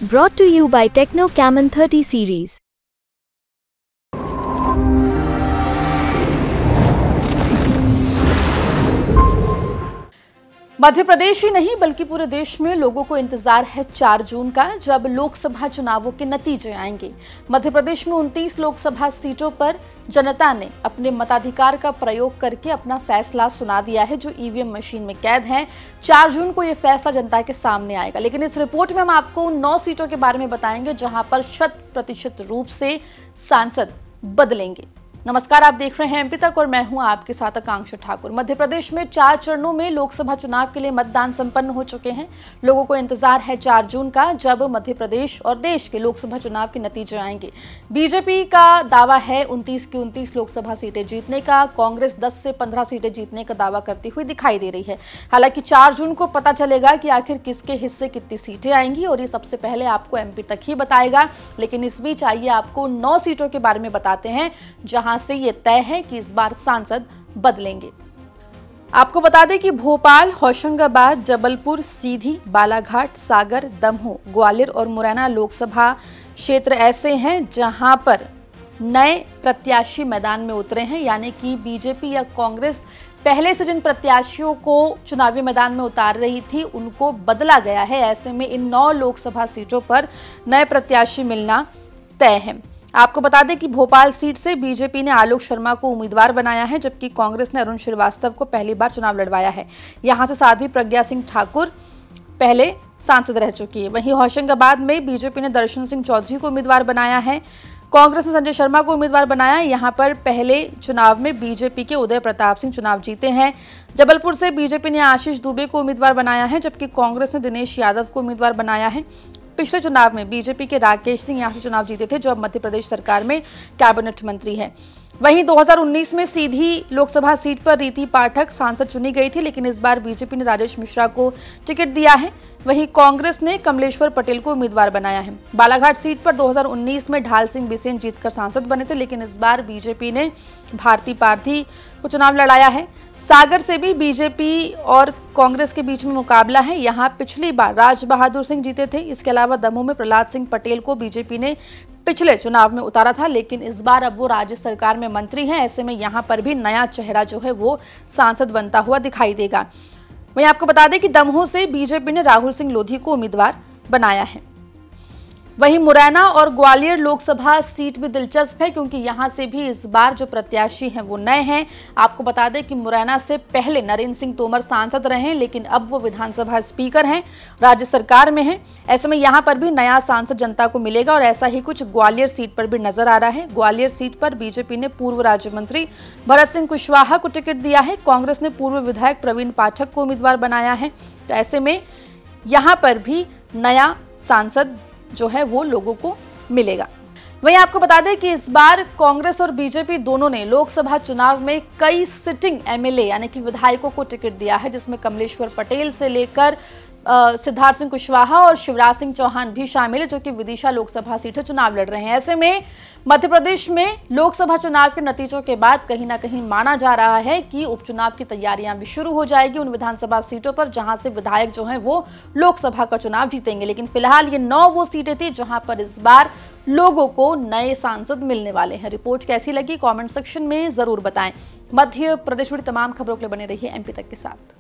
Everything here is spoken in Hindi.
Brought to you by Techno Camon 30 series. Madhya Pradesh ही नहीं बल्कि पूरे देश में लोगों को इंतजार है 4 जून का, जब लोकसभा चुनावों के नतीजे आएंगे। मध्य प्रदेश में 29 लोकसभा सीटों पर जनता ने अपने मताधिकार का प्रयोग करके अपना फैसला सुना दिया है, जो ईवीएम मशीन में कैद हैं। 4 जून को यह फैसला जनता के सामने आएगा। लेकिन इस रिपोर्ट में हम आपको उन 9 सीटों के बारे में बताएंगे जहां पर 100% रूप से सांसद बदलेंगे। नमस्कार, आप देख रहे हैं एमपी तक और मैं हूं आपके साथ आकांक्षा ठाकुर। मध्य प्रदेश में 4 चरणों में लोकसभा चुनाव के लिए मतदान संपन्न हो चुके हैं। लोगों को इंतजार है 4 जून का, जब मध्य प्रदेश और देश के लोकसभा चुनाव के नतीजे आएंगे। बीजेपी का दावा है 29 की 29 लोकसभा सीटें जीतने का। कांग्रेस 10 से 15 सीटें जीतने का दावा करती हुई दिखाई दे रही है। हालांकि 4 जून को पता चलेगा कि आखिर किसके हिस्से कितनी सीटें आएंगी, और ये सबसे पहले आपको एमपी तक ही बताएगा। लेकिन इस बीच आइए आपको 9 सीटों के बारे में बताते हैं जहां से ये तय है कि इस बार सांसद बदलेंगे। आपको बता दें कि भोपाल, होशंगाबाद, जबलपुर, सीधी, बालाघाट, सागर, दमोह, ग्वालियर और मुरैना लोकसभा क्षेत्र ऐसे हैं जहां पर नए प्रत्याशी मैदान में उतरे हैं। यानी कि बीजेपी या कांग्रेस पहले से जिन प्रत्याशियों को चुनावी मैदान में उतार रही थी उनको बदला गया है। ऐसे में इन 9 लोकसभा सीटों पर नए प्रत्याशी मिलना तय है। आपको बता दें कि भोपाल सीट से बीजेपी ने आलोक शर्मा को उम्मीदवार बनाया है, जबकि कांग्रेस ने अरुण श्रीवास्तव को पहली बार चुनाव लड़वाया है। यहां से साध्वी प्रज्ञा सिंह ठाकुर पहले सांसद रह चुकी है। वहीं होशंगाबाद में बीजेपी ने दर्शन सिंह चौधरी को उम्मीदवार बनाया है। कांग्रेस ने संजय शर्मा को उम्मीदवार बनाया है। यहां पर पहले चुनाव में बीजेपी के उदय प्रताप सिंह चुनाव जीते हैं। जबलपुर से बीजेपी ने आशीष दुबे को उम्मीदवार बनाया है, जबकि कांग्रेस ने दिनेश यादव को उम्मीदवार बनाया है। पिछले चुनाव में बीजेपी के राकेश सिंह यहां से चुनाव जीते थे, जो अब मध्य प्रदेश सरकार में कैबिनेट मंत्री हैं। वहीं 2019 में सीधी लोकसभा सीट पर रीति पाठक सांसद चुनी गई थी, लेकिन इस बार बीजेपी ने राजेश मिश्रा को टिकट दिया है। वहीं कांग्रेस ने कमलेश्वर पटेल को उम्मीदवार बनाया है। बालाघाट सीट पर 2019 में ढाल सिंह बिसेन जीतकर सांसद बने थे, लेकिन इस बार बीजेपी ने भारती पारधी को चुनाव लड़ाया है। सागर से भी बीजेपी और कांग्रेस के बीच में मुकाबला है। यहां पिछली बार राज बहादुर सिंह जीते थे। इसके अलावा दमोह में प्रहलाद सिंह पटेल को बीजेपी ने पिछले चुनाव में उतारा था, लेकिन इस बार अब वो राज्य सरकार में मंत्री हैं। ऐसे में यहां पर भी नया चेहरा जो है वो सांसद बनता हुआ दिखाई देगा। वहीं आपको बता दें कि दमोह से बीजेपी ने राहुल सिंह लोधी को उम्मीदवार बनाया है। वहीं मुरैना और ग्वालियर लोकसभा सीट भी दिलचस्प है, क्योंकि यहां से भी इस बार जो प्रत्याशी हैं वो नए हैं। आपको बता दें कि मुरैना से पहले नरेंद्र सिंह तोमर सांसद रहे, लेकिन अब वो विधानसभा स्पीकर हैं, राज्य सरकार में हैं। ऐसे में यहां पर भी नया सांसद जनता को मिलेगा, और ऐसा ही कुछ ग्वालियर सीट पर भी नजर आ रहा है। ग्वालियर सीट पर बीजेपी ने पूर्व राज्य मंत्री भरत सिंह कुशवाहा को टिकट दिया है। कांग्रेस ने पूर्व विधायक प्रवीण पाठक को उम्मीदवार बनाया है। तो ऐसे में यहां पर भी नया सांसद जो है वो लोगों को मिलेगा। वहीं आपको बता दें कि इस बार कांग्रेस और बीजेपी दोनों ने लोकसभा चुनाव में कई सिटिंग एमएलए यानी कि विधायकों को टिकट दिया है, जिसमें कमलेश्वर पटेल से लेकर सिद्धार्थ सिंह कुशवाहा और शिवराज सिंह चौहान भी शामिल है, जो कि विदिशा लोकसभा सीट से चुनाव लड़ रहे हैं। ऐसे में मध्य प्रदेश में लोकसभा चुनाव के नतीजों के बाद कहीं ना कहीं माना जा रहा है कि उपचुनाव की तैयारियां भी शुरू हो जाएगी उन विधानसभा सीटों पर जहां से विधायक जो हैं वो लोकसभा का चुनाव जीतेंगे। लेकिन फिलहाल ये 9 वो सीटें थी जहां पर इस बार लोगों को नए सांसद मिलने वाले हैं। रिपोर्ट कैसी लगी कमेंट सेक्शन में जरूर बताएं। मध्य प्रदेश में तमाम खबरों के लिए बने रहिए एमपी तक के साथ।